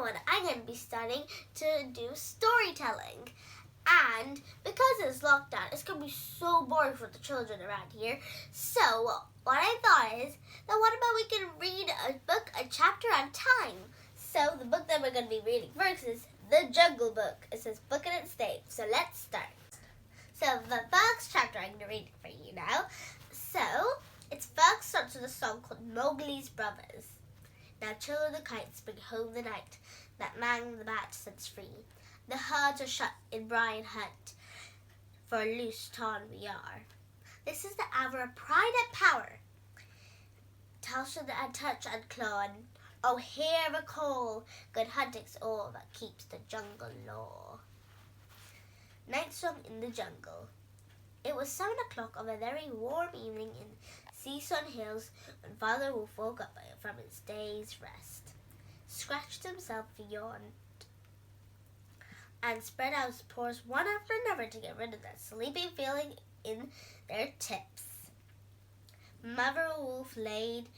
on, I'm going to be starting to do storytelling. And because it's lockdown, it's going to be so boring for the children around here. So what I thought is, then what about we can read a book, a chapter at a time? So the book that we're going to be reading first is The Jungle Book. It says book in its name. So let's start. So the first chapter I'm going to read for you now. So its first starts with a song called Mowgli's Brothers. Now children the kites bring home the night that Mang the bat sets free. The herds are shut in Brian Hunt, for loose torn we are. This is the hour of pride and power. Touched and touch and clawn. Oh, hear the call. Good hunting's all that keeps the jungle law. Night song in the jungle. It was 7 o'clock of a very warm evening in Season Hills when Father Wolf woke up from his day's rest, scratched himself, yawned, and spread out his paws one after another to get rid of that sleeping feeling in their tips. Mother Wolf laid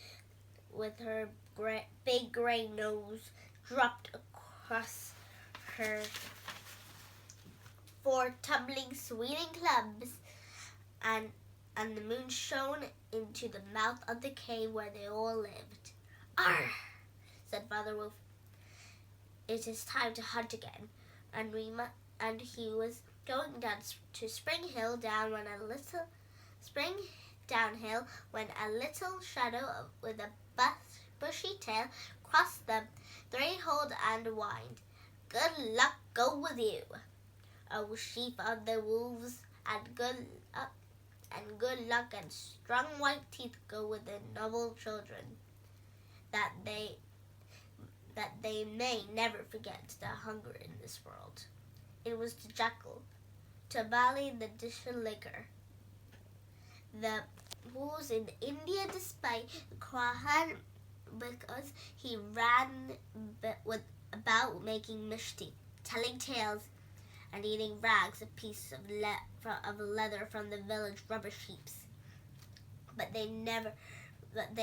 with her big gray nose dropped across her 4 tumbling sweeting clubs, and the moon shone into the mouth of the cave where they all lived. "Arr!" said Father Wolf. "It is time to hunt again." And he was going down to Spring Hill down when a little shadow with a bushy tail crossed the threshold and whined, "Good luck go with you, O sheep of the wolves, and good luck and strong white teeth go with the noble children, that they may never forget the hunger in this world." It was the jackal, to Bali the dish of liquor. The wolves in India despite Krahan because he ran about making mishti, telling tales, and eating rags, a piece of leather from the village rubbish heaps. But they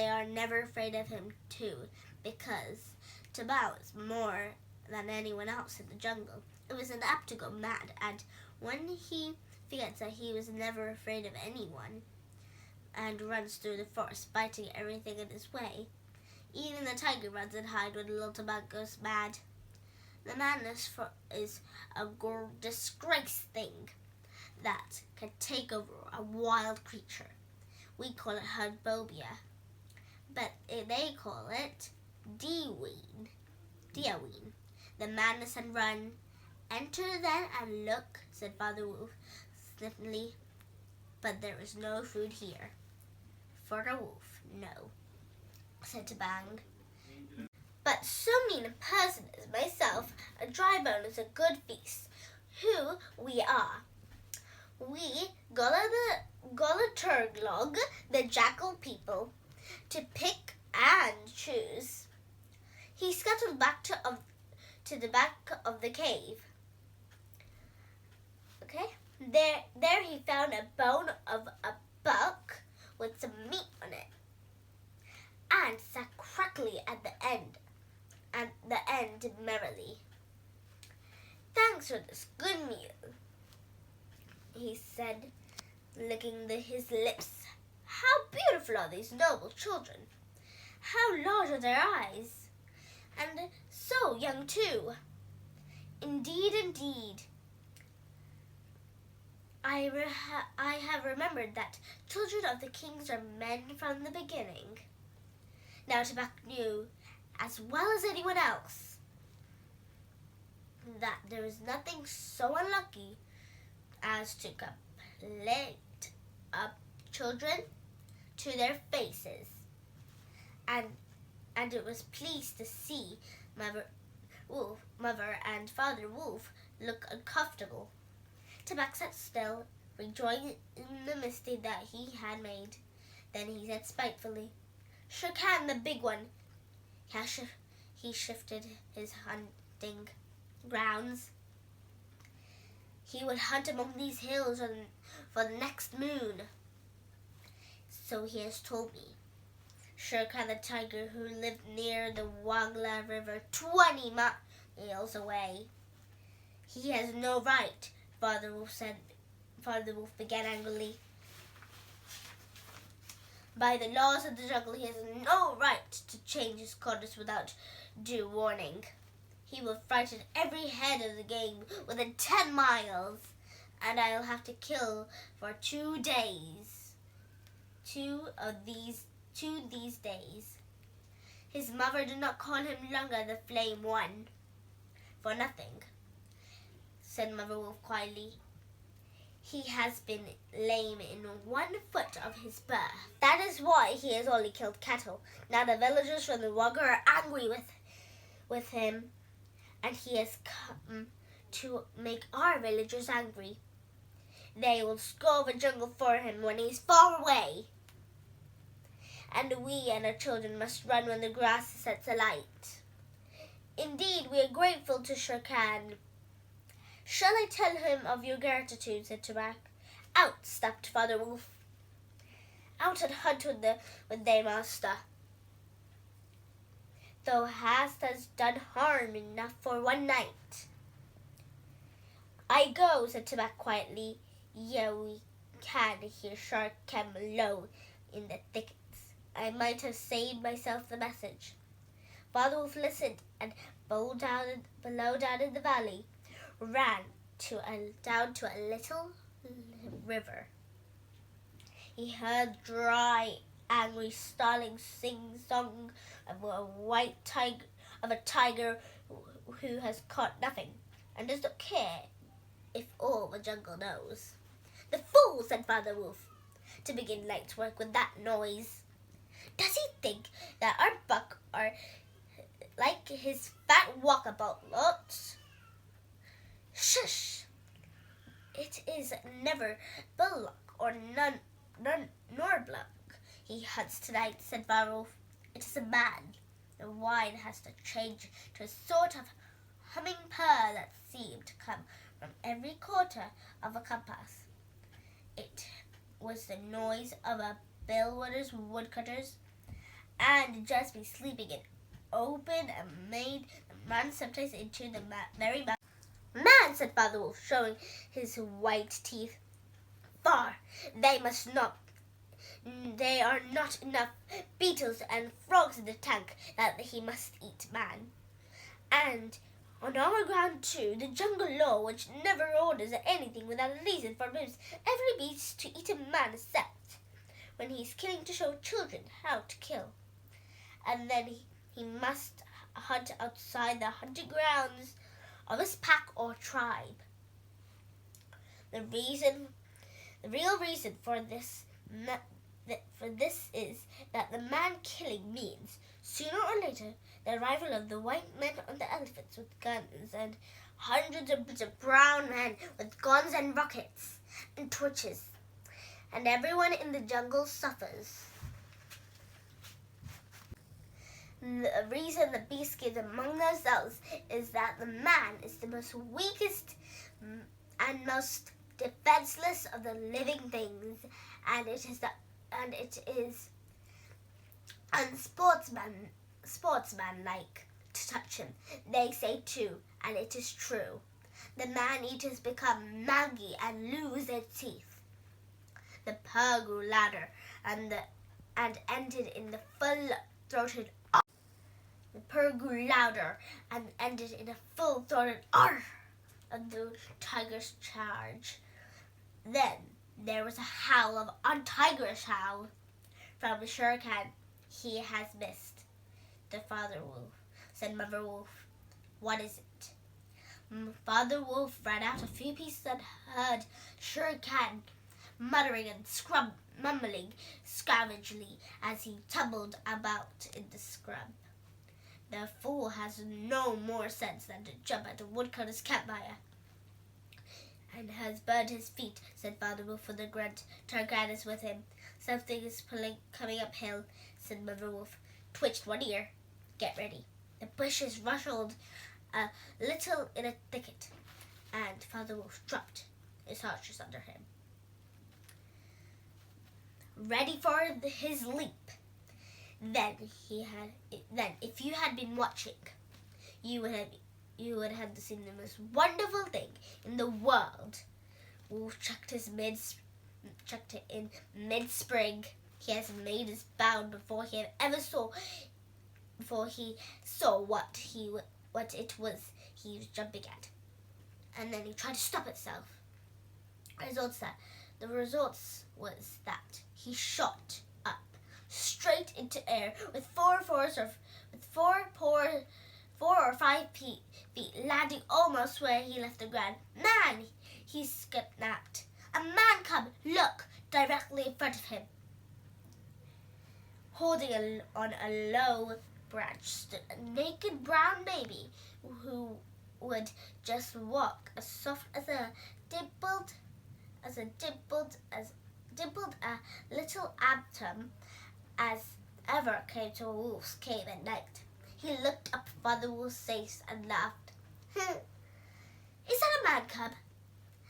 are never afraid of him too, because Tabao is more than anyone else in the jungle. It was apt to go mad, and when he forgets that he was never afraid of anyone, and runs through the forest, biting everything in his way. Even the tiger runs and hides when little Tabao goes mad. The madness is a disgrace thing that can take over a wild creature. We call it herdphobia, but they call it Diaween. The madness and run. "Enter then and look," said Father Wolf sniffingly, "but there is no food here." "For the wolf, no," said Tabang. "But so mean a person as myself, a dry bone is a good feast. Who we are? We Gulaturglog, the jackal people, to pick and choose." He scuttled back to the back of the cave. Okay, there he found a bone of a buck with some meat on it, and sat crackly at the end merrily. "Thanks for this good meal," he said, licking his lips. "How beautiful are these noble children! How large are their eyes! And so young too! Indeed. I have remembered that children of the kings are men from the beginning." Now Tabak knew, as well as anyone else, that there is nothing so unlucky as to plate up children to their faces, and it was pleased to see Mother and Father Wolf look uncomfortable. Tabak sat still, rejoicing in the mistake that he had made. Then he said spitefully, "Sharkan, the big one." He shifted his hunting grounds. He would hunt among these hills for the next moon. So he has told me. Sharkan the tiger, who lived near the Wangla River 20 miles away. He has no right, Father Wolf said. Father Wolf began angrily. By the laws of the jungle, he has no right to change his quarters without due warning. He will frighten every head of the game within 10 miles, and I'll have to kill for 2 days. Two these days. His mother did not call him longer the Flame One for nothing, said Mother Wolf quietly. He has been lame in 1 foot of his birth. That is why he has only killed cattle. Now the villagers from the Wagga are angry with him, and he has come to make our villagers angry. They will scour the jungle for him when he is far away. And we and our children must run when the grass sets alight. Indeed, we are grateful to Shere Khan. Shall I tell him of your gratitude, said Tabak. Out, snapped Father Wolf. Out and hunt with their master. Thou hast done harm enough for 1 night. I go, said Tabak quietly. Yeah, we can hear Shere Khan low in the thickets. I might have saved myself the message. Father Wolf listened, and below down in the valley, ran down to a little river. He heard dry, angry, snarling sing-song of a tiger who has caught nothing and does not care if all the jungle knows. The fool, said Father Wolf, to begin night work with that noise. Does he think that our buck are like his fat walkabout lots? Shush! It is never bullock or nor block he hunts tonight, said Father Wolf. It is a man. The wine has to change to a sort of humming purr that seemed to come from every quarter of a compass. It was the noise of a bellwether's woodcutters, and just be sleeping in open and made the man sometimes into the very mouth. Man, said Father Wolf, showing his white teeth. Far, they are not enough beetles and frogs in the tank that he must eat man. And on our ground too, the jungle law, which never orders anything without a reason, forbids every beast to eat a man except when he is killing to show children how to kill. And then he must hunt outside the hunting grounds of his pack or tribe. The real reason for this is that the man killing means, sooner or later, the arrival of the white men on the elephants with guns and hundreds of brown men with guns and rockets and torches, and everyone in the jungle suffers. The reason the beasts get among themselves is that the man is the most weakest and most defenseless of the living things, and it is unsportsmanlike to touch him. They say too, and it is true. The man-eaters become mangy and lose their teeth. The purr grew louder and ended in the full-throated arf. The purr grew louder and ended in a full-throated arf of the tiger's charge. Then there was a howl of untigerish howl from the Shere Khan. He has missed. The Father Wolf, said Mother Wolf. What is it? Father Wolf ran out a few pieces and heard Shere Khan muttering and mumbling savagely as he tumbled about in the scrub. The fool has no more sense than to jump at a woodcutter's campfire, and has burned his feet, said Father Wolf with a grunt. Shere Khan is with him. Something is coming uphill, said Mother Wolf. Twitched one ear. Get ready. The bushes rustled a little in a thicket, and Father Wolf dropped his archers under him, ready for his leap. Then, if you had been watching, you would have you would have seen the most wonderful thing in the world. Wolf chucked it in mid-spring. He has made his bound before he saw what it was he was jumping at, and then he tried to stop itself. The results was that he shot up straight into air with 4 or 5 feet, landing almost where he left the ground. Man, he snapped. A man cub, look, directly in front of him. Holding on a low branch stood a naked brown baby who would just walk as soft as a dimpled little atom as ever came to a wolf's cave at night. He looked up Father Wolf's face and laughed. Is that a man cub?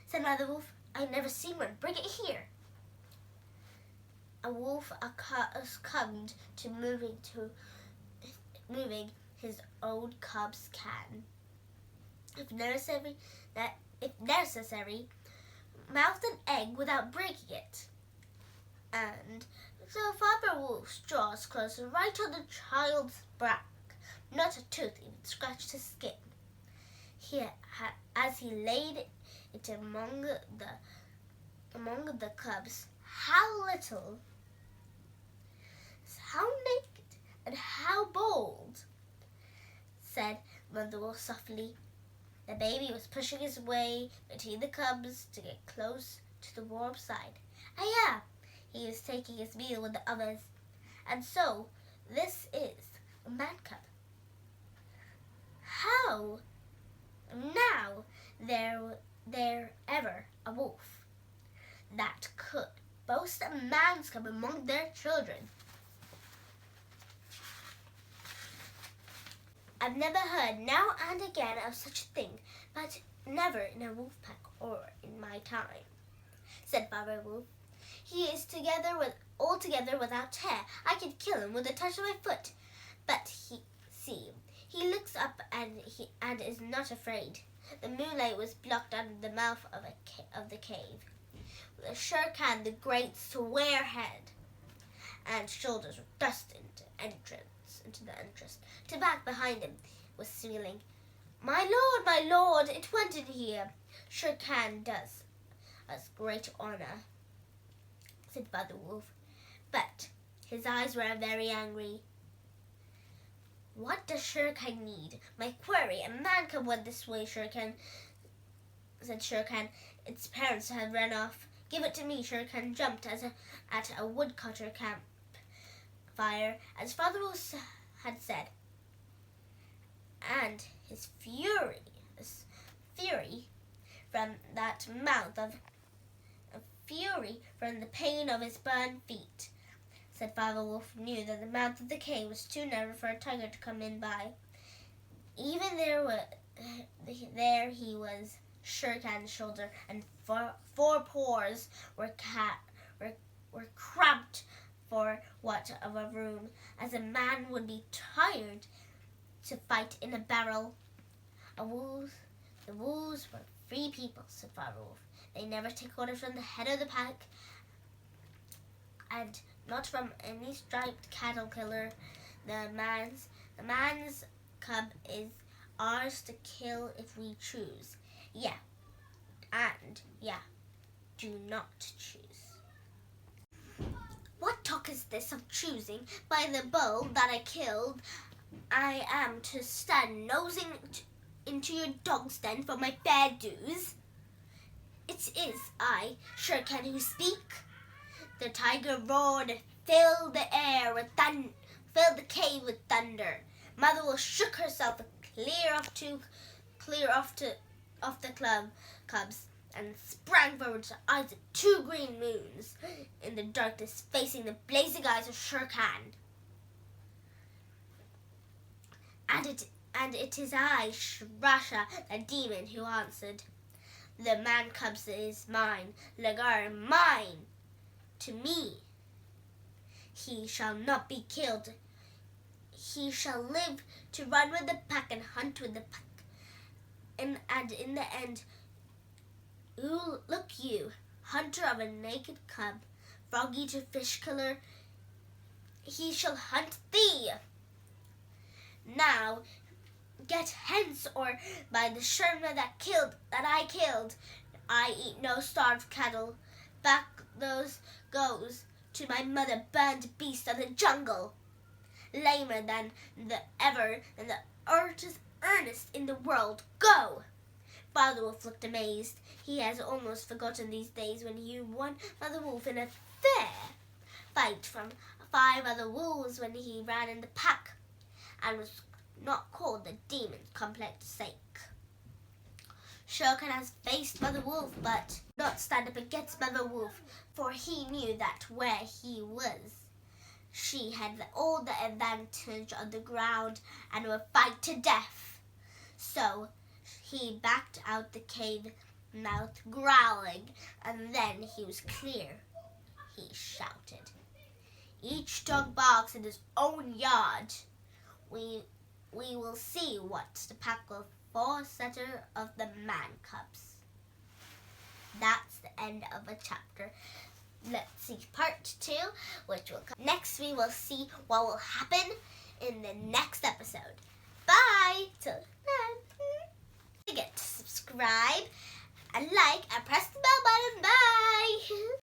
Said Mother Wolf. I've never seen one. Bring it here. A wolf accustomed to moving his old cubs can, if necessary, mouth an egg without breaking it. And so Father Wolf's jaws closed right on the child's back. Not a tooth even scratched his skin. As he laid it among the cubs, how little, how naked, and how bold, said Mother Wolf softly. The baby was pushing his way between the cubs to get close to the warm side. Ah, yeah, he was taking his meal with the others. And so, this is a man cub. How now there ever a wolf that could boast a man's cub among their children? I've never heard now and again of such a thing, but never in a wolf pack or in my time, said Father Wolf. He is altogether without hair. I could kill him with a touch of my foot. But he looks up and is not afraid. The moonlight was blocked out of the mouth of the cave. The Shere Khan, the great square head and shoulders were thrust into the entrance. To back behind him was squealing, my lord, it went in here. Shere Khan does us great honor, said Father Wolf, but his eyes were very angry. What does Shere Khan need? My query, a man cub went this way, Shere Khan, said Shere Khan. Its parents have run off. Give it to me. Shere Khan jumped at a woodcutter camp fire, as Father Wolf had said, and his fury from the pain of his burned feet, said Father Wolf knew that the mouth of the cave was too narrow for a tiger to come in by. Even there he was, Shere Khan's shoulder and 4 paws were cramped for what of a room, as a man would be tired to fight in a barrel. The wolves were free people, said Father Wolf. They never take orders from the head of the pack, and not from any striped cattle killer. The man's cub is ours to kill if we choose. Do not choose. What talk is this of choosing? By the bull that I killed, I am to stand nosing into your dog's den for my fair dues. It is I, Shere Khan, who speak. The tiger roared, filled the cave with thunder. Mother Wolf shook herself clear off the cubs, and sprang forward to eyes of 2 green moons in the darkness, facing the blazing eyes of Shere Khan. And it is I, Rasha, the demon, who answered. The man cubs is mine, Lagar, mine. To me, he shall not be killed. He shall live to run with the pack and hunt with the pack. And in the end, ooh, look you, hunter of a naked cub, froggy to fish killer, he shall hunt thee. Now get hence, or by the Sherma that I killed, I eat no starved cattle. Back those goes to my mother, burned beast of the jungle, lamer than the earnest in the world. Go! Father Wolf looked amazed. He has almost forgotten these days when he won Mother Wolf in a fair fight from 5 other wolves when he ran in the pack and was not called the demon's complex sake. Shere Khan has faced Mother Wolf, but not stand up against Mother Wolf, for he knew that where he was, she had all the advantage on the ground and would fight to death. So he backed out the cave mouth, growling, and then he was clear. He shouted, "Each dog barks in his own yard. We will see what the pack will forsetter of the man cubs." That's the end of a chapter. Let's see part 2, which will come next. We will see what will happen in the next episode. Bye! Till then. Don't forget to subscribe and like and press the bell button. Bye!